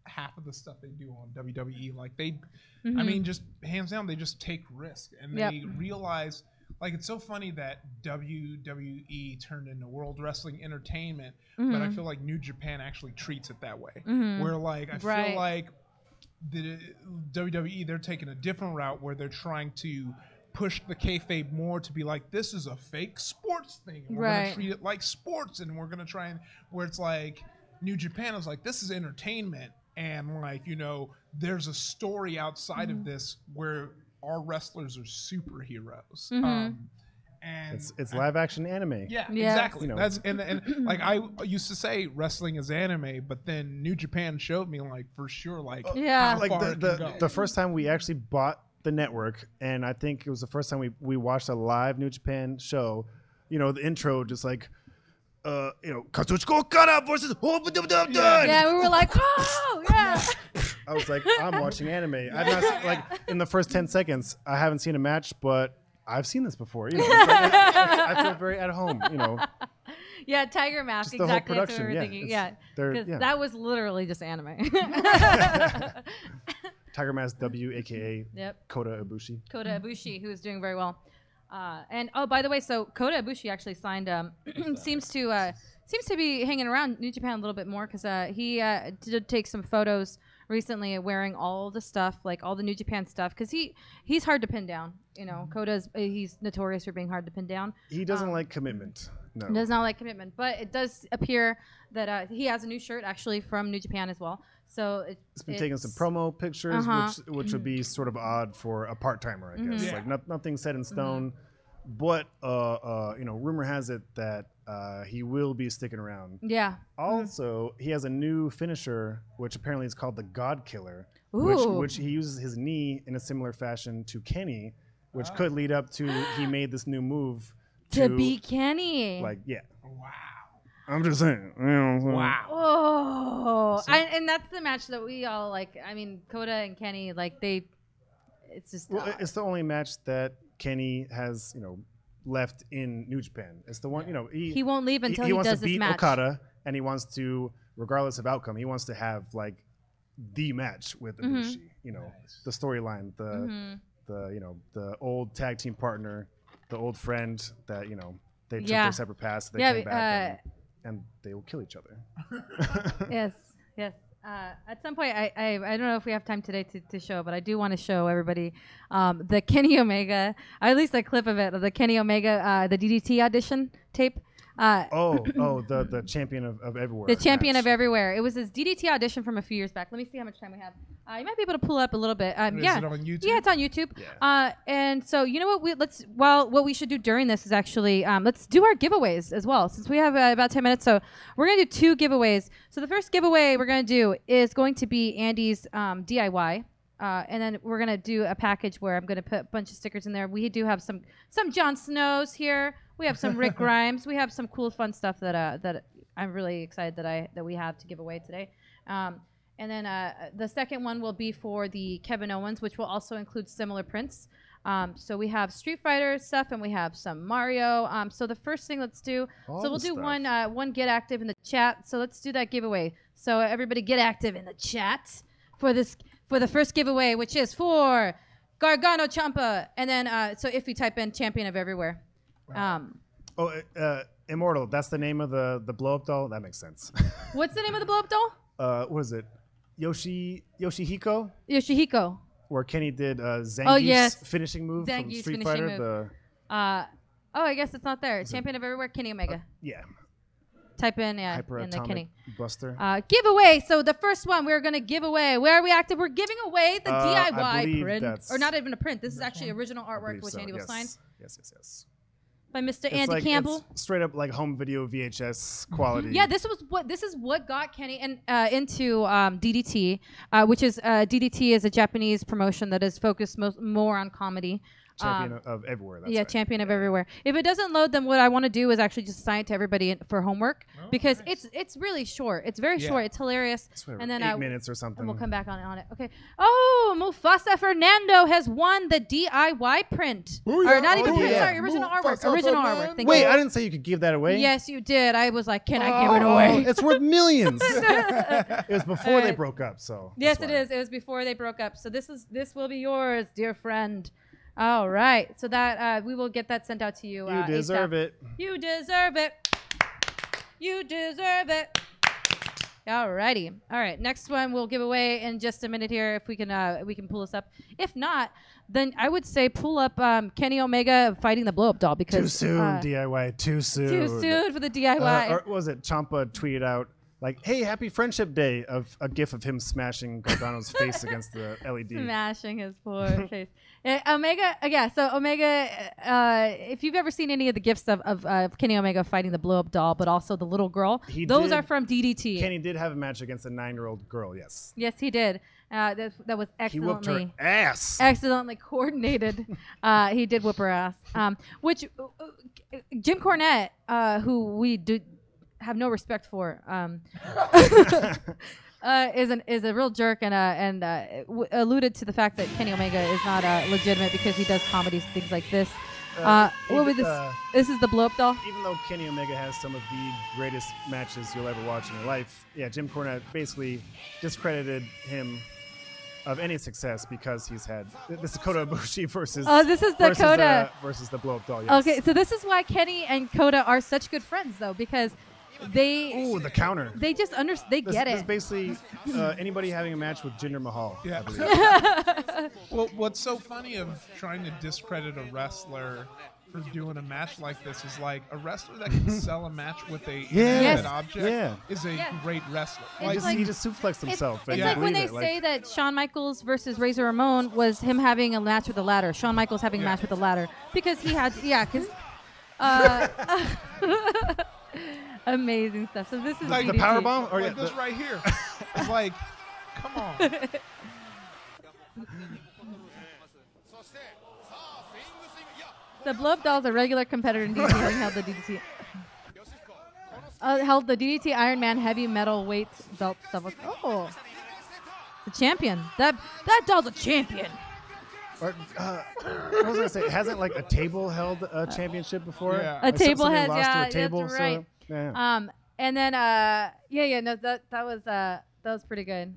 Speaker 1: half of the stuff they do on WWE. Like I mean, just hands down, they just take risk and they realize, like, it's so funny that WWE turned into World Wrestling Entertainment, but I feel like New Japan actually treats it that way. Where like I feel like the WWE, they're taking a different route where they're trying to push the kayfabe more to be like, this is a fake sports thing. And we're going to treat it like sports, and we're going to try and, where it's like New Japan is like, this is entertainment, and like, there's a story outside of this where our wrestlers are superheroes. And
Speaker 3: it's live action anime.
Speaker 1: Yeah, exactly. That's and like I used to say wrestling is anime, but then New Japan showed me, like, for sure, like how
Speaker 3: like
Speaker 1: far it can go.
Speaker 3: the first time we actually bought the network, and I think it was the first time we watched a live New Japan show. The intro just like Kazuchika Okada versus
Speaker 2: Yeah, we were like, oh yeah.
Speaker 3: I was like, I'm watching anime. I've not like in the first 10 seconds. I haven't seen a match, but I've seen this before. I feel very at home.
Speaker 2: Yeah, Tiger Mask.
Speaker 3: Just the whole
Speaker 2: Exactly. That's what we were
Speaker 3: production,
Speaker 2: thinking. Yeah, because that was literally just anime.
Speaker 3: Tiger Mask W, aka Kota Ibushi.
Speaker 2: Kota Ibushi, who is doing very well. And by the way, so Kota Ibushi actually signed. Seems to be hanging around New Japan a little bit more, because he did take some photos recently wearing all the stuff, like all the New Japan stuff, because he's hard to pin down. Kota's he's notorious for being hard to pin down.
Speaker 3: He doesn't like commitment. No,
Speaker 2: does not like commitment, but it does appear that he has a new shirt actually from New Japan as well. So it's been
Speaker 3: taking some promo pictures, which would be sort of odd for a part-timer, I guess. Like nothing set in stone, but rumor has it that he will be sticking around.
Speaker 2: Yeah.
Speaker 3: Also, he has a new finisher, which apparently is called the God Killer,
Speaker 2: Ooh.
Speaker 3: which he uses his knee in a similar fashion to Kenny, which could lead up to he made this new move
Speaker 2: to be Kenny.
Speaker 3: Like, yeah.
Speaker 1: Wow.
Speaker 3: I'm just saying.
Speaker 1: Wow.
Speaker 2: Oh. And that's the match that we all like. I mean, Kota and Kenny, like it's just.
Speaker 3: Well, it's the only match that Kenny has, left in New Japan. It's the one, he won't leave until he
Speaker 2: does
Speaker 3: wants to
Speaker 2: this
Speaker 3: beat
Speaker 2: match.
Speaker 3: Okada, and he wants to, regardless of outcome, he wants to have like the match with Ibushi. The storyline, the old tag team partner, the old friend that they took their separate paths. They came back and they will kill each other.
Speaker 2: Yes. At some point, I don't know if we have time today to show, but I do want to show everybody the Kenny Omega, at least a clip of it, of the Kenny Omega, the DDT audition tape.
Speaker 3: The champion of everywhere.
Speaker 2: The champion
Speaker 3: match.
Speaker 2: of everywhere. It was his DDT audition from a few years back. Let me see how much time we have. You might be able to pull up a little bit.
Speaker 1: Is it on YouTube?
Speaker 2: Yeah, it's on YouTube.
Speaker 3: Yeah.
Speaker 2: And so you know what? What we should do during this is actually let's do our giveaways as well, since we have about 10 minutes. So we're gonna do 2 giveaways. So the first giveaway we're gonna do is going to be Andy's DIY. And then we're gonna do a package where I'm gonna put a bunch of stickers in there. We do have some Jon Snows here. We have some Rick Grimes. We have some cool, fun stuff that I'm really excited that we have to give away today. And then the second one will be for the Kevin Owens, which will also include similar prints. So we have Street Fighter stuff, and we have some Mario. So the first thing let's do. We'll do one get active in the chat. So let's do that giveaway. So everybody get active in the chat for the first giveaway, which is for Gargano, Ciampa, and then so if you type in champion of everywhere.
Speaker 3: Immortal. That's the name of the blow up doll. That makes sense.
Speaker 2: What's the name of the blow up doll?
Speaker 3: What is it? Yoshihiko.
Speaker 2: Yoshihiko.
Speaker 3: Where Kenny did Zangief's finishing move from
Speaker 2: Zangief's
Speaker 3: Street
Speaker 2: finishing
Speaker 3: Fighter.
Speaker 2: move. I guess it's not there. Champion of everywhere, Kenny Omega.
Speaker 3: Yeah.
Speaker 2: Type in in
Speaker 3: Hyper
Speaker 2: the Kenny.
Speaker 3: Buster.
Speaker 2: Giveaway. So the first one we're gonna give away. Where are we active? We're giving away the DIY print, or not even a print. This is actually original artwork which Andy will sign.
Speaker 3: Yes.
Speaker 2: By Mr. Andy Campbell.
Speaker 3: It's straight up like home video VHS quality.
Speaker 2: Yeah, this is what got Kenny into DDT, which is DDT is a Japanese promotion that is focused more on comedy.
Speaker 3: Champion of everywhere. That's right.
Speaker 2: Champion of everywhere. If it doesn't load, then what I want to do is actually just assign it to everybody for homework because
Speaker 1: nice.
Speaker 2: it's really short. It's very short. It's hilarious.
Speaker 3: And then 8 minutes or something.
Speaker 2: And we'll come back on it. Okay. Oh, Mufasa Fernando has won the DIY print. Or not even print. Sorry, original artwork. Original artwork. Thank
Speaker 3: Wait,
Speaker 2: you.
Speaker 3: I didn't say you could give that away.
Speaker 2: Yes, you did. I was like, can I give it away?
Speaker 3: It's worth millions. It was before they broke up, so.
Speaker 2: Yes, it is. It was before they broke up. So this will be yours, dear friend. All right. So that we will get that sent out to you.
Speaker 3: You deserve it.
Speaker 2: You deserve it. You deserve it. All righty. All right. Next one we'll give away in just a minute here if we can pull this up. If not, then I would say pull up Kenny Omega fighting the blow up doll because
Speaker 3: too soon DIY. Too soon.
Speaker 2: Too soon for the DIY.
Speaker 3: Or was it Ciampa tweeted out like, "Hey, happy Friendship Day" of a gif of him smashing Gargano's face against the LED.
Speaker 2: Smashing his poor face. Omega, so Omega, if you've ever seen any of the gifs of Kenny Omega fighting the blow-up doll, but also the little girl, those are from DDT.
Speaker 3: Kenny did have a match against a 9-year-old girl, yes.
Speaker 2: Yes, he did. That was excellently.
Speaker 3: He whooped her ass.
Speaker 2: Excellently coordinated. He did whoop her ass. Which Jim Cornette, who we do have no respect for, is a real jerk and alluded to the fact that Kenny Omega is not legitimate because he does comedy things like this. This is the blow up doll.
Speaker 3: Even though Kenny Omega has some of the greatest matches you'll ever watch in your life, Jim Cornette basically discredited him of any success because he's had this is Kota Ibushi versus
Speaker 2: this is the Kota
Speaker 3: versus the blow up doll. Yes.
Speaker 2: Okay, so this is why Kenny and Kota are such good friends though because
Speaker 3: the counter.
Speaker 2: They just they get it.
Speaker 3: This is basically anybody having a match with Jinder Mahal.
Speaker 1: Yeah. Well, what's so funny of trying to discredit a wrestler for doing a match like this is like a wrestler that can sell a match with a inanimate object is a great wrestler.
Speaker 3: He just suplexed himself.
Speaker 2: It's like when they say that Shawn Michaels versus Razor Ramon was him having a match with a ladder. Shawn Michaels having a match with a ladder because he had amazing stuff. So this is
Speaker 3: like the power bomb, or
Speaker 1: this right here. It's like, come on.
Speaker 2: The blow-up doll is a regular competitor in DDT, having held the DDT. Held the DDT Iron Man heavy metal weight belt stuff. Oh, the champion. That doll's a champion.
Speaker 3: Or, what was I gonna say? Hasn't like a table held a championship before?
Speaker 1: Yeah.
Speaker 2: A table has,
Speaker 3: lost to a table,
Speaker 2: that's right.
Speaker 3: So, yeah.
Speaker 2: And then no, that was pretty good.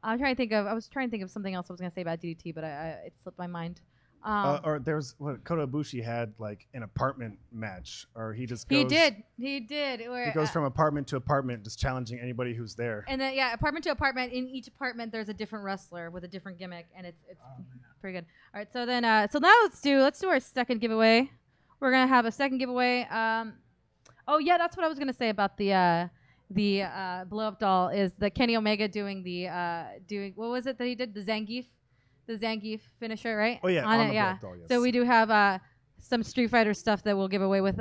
Speaker 2: I was trying to think of something else I was gonna say about DDT, but it slipped my mind.
Speaker 3: Or there's what Kota Ibushi had like an apartment match, or he just goes.
Speaker 2: He did.
Speaker 3: He goes from apartment to apartment, just challenging anybody who's there.
Speaker 2: And then apartment to apartment. In each apartment, there's a different wrestler with a different gimmick, and it's pretty good. All right, so then now let's do our second giveaway. We're gonna have a second giveaway. That's what I was gonna say about the blow up doll is the Kenny Omega doing what was it that he did, the Zangief finisher, right?
Speaker 3: Oh yeah,
Speaker 2: on it, yeah. Doll, yes. So we do have some Street Fighter stuff that we'll give away with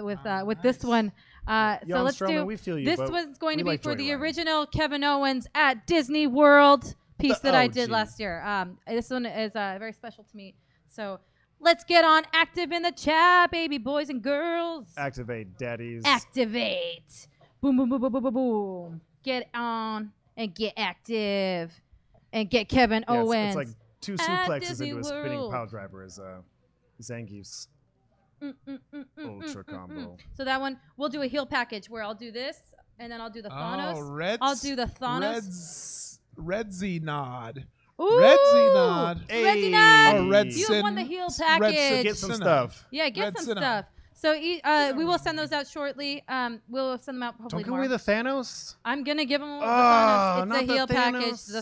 Speaker 2: this one. So let's do.
Speaker 3: We feel you,
Speaker 2: this one's going to be for the original Kevin Owens at Disney World piece that I did last year. This one is very special to me. So let's get on active in the chat, baby boys and girls.
Speaker 3: Activate, daddies.
Speaker 2: Activate. Boom, boom, boom, boom, boom, boom, boom. Get on and get active and get Kevin Owens.
Speaker 3: It's like 2 suplexes into a spinning pile driver is Zangief's ultra combo.
Speaker 2: So that one, we'll do a heel package where I'll do this, and then I'll do the Thanos.
Speaker 1: Oh,
Speaker 2: I'll do the Thanos.
Speaker 1: Redzy nod.
Speaker 2: Ooh,
Speaker 1: Red Xenod.
Speaker 2: Red Xenod.
Speaker 1: Or Red
Speaker 2: You
Speaker 1: Sin.
Speaker 2: won the heel
Speaker 1: Red
Speaker 2: package.
Speaker 3: Get some
Speaker 1: Sinnoh.
Speaker 3: stuff.
Speaker 2: Yeah, get
Speaker 1: Red
Speaker 2: some
Speaker 1: Sinnoh.
Speaker 2: stuff. So we will send those out shortly. We'll send them out hopefully
Speaker 3: Don't give
Speaker 2: tomorrow.
Speaker 3: away the Thanos.
Speaker 2: I'm gonna give them the
Speaker 3: Oh,
Speaker 2: Thanos. It's
Speaker 3: not
Speaker 2: a
Speaker 3: the
Speaker 2: heel package.
Speaker 3: Thanos.
Speaker 2: The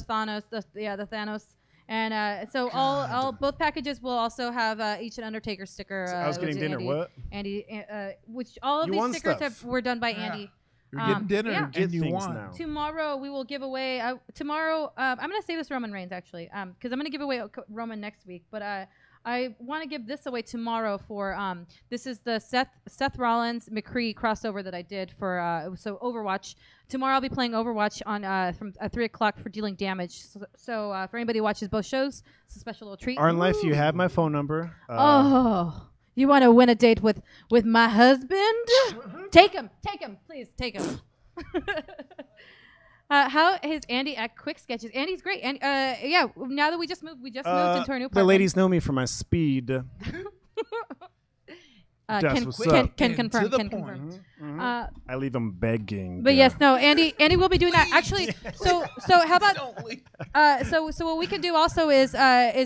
Speaker 2: Thanos. The Thanos. And so all both packages will also have each an Undertaker sticker.
Speaker 3: So I was getting
Speaker 2: which
Speaker 3: dinner.
Speaker 2: Andy,
Speaker 3: What?
Speaker 2: Which all of
Speaker 3: You
Speaker 2: these
Speaker 3: won
Speaker 2: stickers
Speaker 3: stuff.
Speaker 2: were done by
Speaker 1: Yeah.
Speaker 2: Andy.
Speaker 1: You're getting dinner
Speaker 2: yeah.
Speaker 3: Get
Speaker 1: and you
Speaker 3: things
Speaker 1: won.
Speaker 3: now.
Speaker 2: Tomorrow we will give away. Tomorrow I'm gonna save this Roman Reigns actually, because I'm gonna give away Roman next week. But I want to give this away tomorrow for this is the Seth Rollins McCree crossover that I did for so Overwatch. Tomorrow I'll be playing Overwatch on from 3 o'clock for dealing damage. So for anybody who watches both shows, it's a special little treat.
Speaker 3: Arn Life, you have my phone number.
Speaker 2: Oh, you want to win a date with my husband? Take him, please take him. How is Andy at Quick Sketches? Andy's great. And yeah, now that we just moved into our new apartment.
Speaker 3: The ladies know me for my speed. That's what's up.
Speaker 2: Can
Speaker 1: And
Speaker 2: confirm.
Speaker 1: to the
Speaker 2: Can
Speaker 1: point.
Speaker 2: confirm.
Speaker 3: I leave them begging.
Speaker 2: But yes, no, Andy will be doing that actually. So how about
Speaker 1: Don't leave.
Speaker 2: so what we can do also is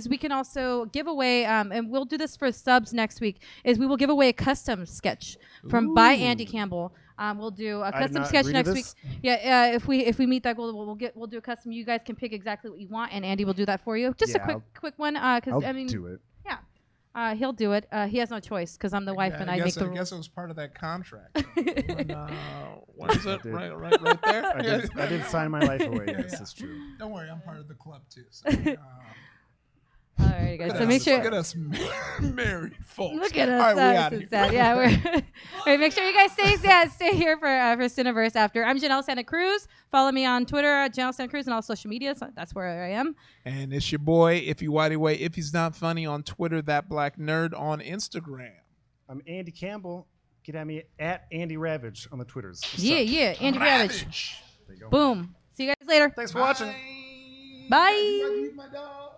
Speaker 2: we can also give away and we'll do this for subs next week is we will give away a custom sketch from by Andy Campbell. We'll do a custom sketch next week. Yeah, if we meet that goal, we'll do a custom. You guys can pick exactly what you want, and Andy will do that for you. Just a quick one, because I mean,
Speaker 3: do it.
Speaker 2: Yeah, he'll do it. He has no choice because I'm the wife and I make the
Speaker 1: I
Speaker 2: rules.
Speaker 1: guess it was part of that contract. What is it? Right there.
Speaker 3: I did sign my life away. Yes, that's true.
Speaker 1: Don't worry, I'm part of the club too. So,
Speaker 2: All right, guys. So make sure.
Speaker 1: Look at us married folks.
Speaker 2: Look at us.
Speaker 1: All right, we
Speaker 2: That
Speaker 1: out
Speaker 2: was
Speaker 1: here.
Speaker 2: sad. Yeah, we're. All right, make sure you guys stay here for Cineverse after. I'm Janelle Santa Cruz. Follow me on Twitter at Janelle Santa Cruz and all social media. So that's where I am.
Speaker 1: And it's your boy, Ify Whitey Way. If he's not funny on Twitter, that black nerd on Instagram.
Speaker 3: I'm Andy Campbell. Get at me at Andy Ravage on the Twitters. What's
Speaker 2: Yeah,
Speaker 3: up?
Speaker 2: yeah. Andy Ravage.
Speaker 3: There you go.
Speaker 2: Boom. See you guys later.
Speaker 3: Thanks for watching.
Speaker 2: Bye.
Speaker 1: My dog.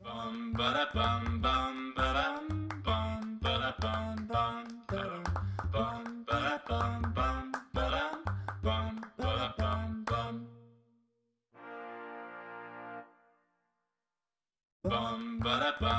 Speaker 4: Bum ba da bum bum ba dum bum ba da bum bum ba dum bum ba da bum bum ba dum bum ba da bum bum bum ba da bum